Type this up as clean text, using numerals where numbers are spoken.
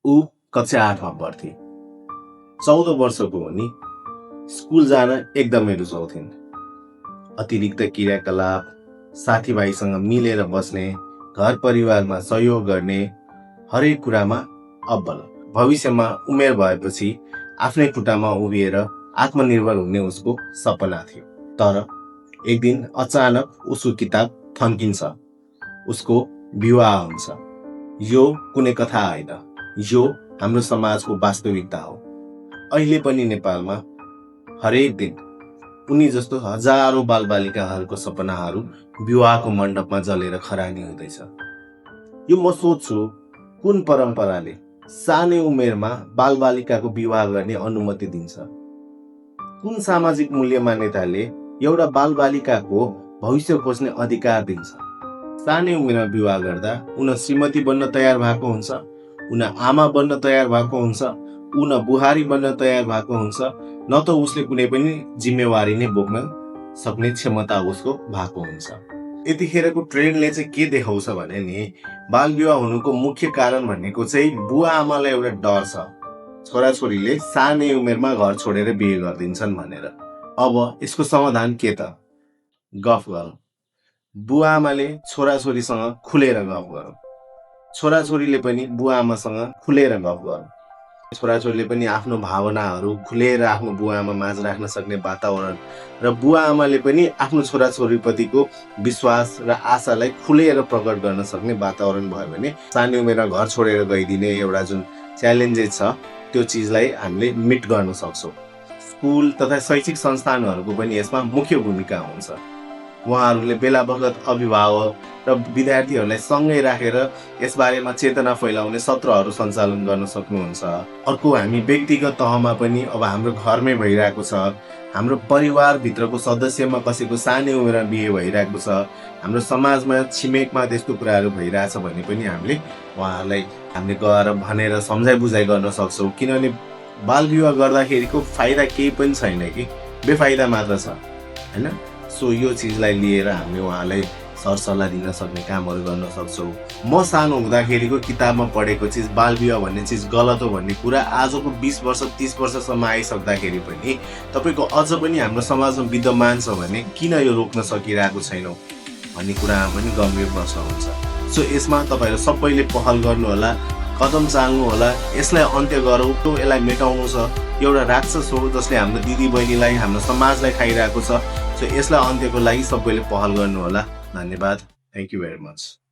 ऊ कक्षा 8 मा पढ्थे। 14 वर्षको हुनी स्कुल जान एकदमै रुचाउँथिन्। अतिरिक्त क्रियाकलाप, साथीभाइसँग मिलेर बस्ने, घर परिवारमा सहयोग गर्ने, हरेक कुरामा अब्बल। भविष्यमा उमेर भएपछि आफ्नै खुट्टामा उभिएर आत्मनिर्भर हुने उसको सपना थियो। तर एक दिन अचानक उसको किताब थन्किन्छ। उसको विवाह हुन्छ। यो कुनै कथा होइन, यो हाम्रो समाजको वास्तविकता हो। अहिले पनि नेपालमा हरेक दिन उनी जस्तो हजारौं बालबालिकाहरूको सपनाहरू विवाहको मण्डपमा जलेर खरानी हुँदैछ। यो म सोध्छु, कुन परम्पराले सानै उमेरमा बालबालिकाको विवाह गर्ने अनुमति दिन्छ? कुन सामाजिक मूल्य मान्यताले एउटा बालबालिकाको भविष्य खोज्ने अधिकार दिन्छ? सानै उमेरमा विवाह गर्दा उन श्रीमती बन्न तयार भएको हुन्छ, उन आमा बन्न तयार भएको हुन्छ, उन बुहारी बन्न तयार भएको हुन्छ, न त उसले कुनै पनि जिम्मेवारी नै बोक्न सक्ने क्षमता उसको भएको हुन्छ। यतिखेरको ट्रेन्डले चाहिँ के देखाउँछ भने नि, बाल विवाह हुनुको मुख्य कारण भनेको चाहिँ बुवा आमालाई एउटा डर छ, छोराछोरीले सानै उमेरमा घर छोडेर बिहे गरिदिन्छन् भनेर। अब यसको समाधान के त? गफ गरौँ। बुवा आमाले छोराछोरीसँग खुलेर गफ गरौँ। छोराछोरीले पनि बुवा आमासँग खुलेर गफ गरौँ। छोराछोरीले पनि आफ्नो भावनाहरू खुलेर आफ्नो बुवा आमा माझ राख्न सक्ने वातावरण, र बुवा आमाले पनि आफ्नो छोराछोरीप्रतिको विश्वास र आशालाई खुलेर प्रकट गर्न सक्ने वातावरण भयो भने सानै उमेरमा घर छोडेर गइदिने एउटा जुन च्यालेन्जेस छ त्यो चिजलाई हामीले मिट गर्न सक्छौँ। स्कुल तथा शैक्षिक संस्थानहरूको पनि यसमा मुख्य भूमिका हुन्छ। उहाँहरूले बेला बखत अभिभावक र विद्यार्थीहरूलाई सँगै राखेर यसबारेमा चेतना फैलाउने सत्रहरू सञ्चालन गर्न सक्नुहुन्छ। अर्को, हामी व्यक्तिगत तहमा पनि अब हाम्रो घरमै भइरहेको छ, हाम्रो परिवारभित्रको सदस्यमा कसैको सानै उमेरमा बिहे भइरहेको छ, हाम्रो समाजमा छिमेकमा त्यस्तो कुराहरू भइरहेछ भने पनि हामीले उहाँहरूलाई हामीले गएर भनेर सम्झाइ बुझाइ गर्न सक्छौँ। किनभने बाल विवाह गर्दाखेरिको फाइदा केही पनि छैन कि बेफाइदा मात्र छ, होइन? सो यो चिजलाई लिएर हामीले उहाँलाई सरसल्लाह दिन सक्ने कामहरू गर्न सक्छौँ। म सानो हुँदाखेरिको किताबमा पढेको चिज बाल विवाह भन्ने चिज गलत हो भन्ने कुरा आजको 20 वर्ष 30 वर्षसम्म आइसक्दाखेरि पनि तपाईँको अझ पनि हाम्रो समाजमा विद्यमान छ भने किन यो रोक्न सकिरहेको छैनौँ भन्ने कुरामा पनि गम्भीर प्रश्न हुन्छ। सो यसमा तपाईँहरू सबैले पहल गर्नु होला, कदम चाल्नु होला, यसलाई अन्त्य गरौँ। यसलाई मेटाउनु छ। एउटा राक्षस हो जसले हाम्रो दिदी बहिनीलाई, हाम्रो समाजलाई खाइरहेको छ। सो यसलाई अन्त्यको लागि सबैले पहल गर्नु होला। धन्यवाद। Thank you very much.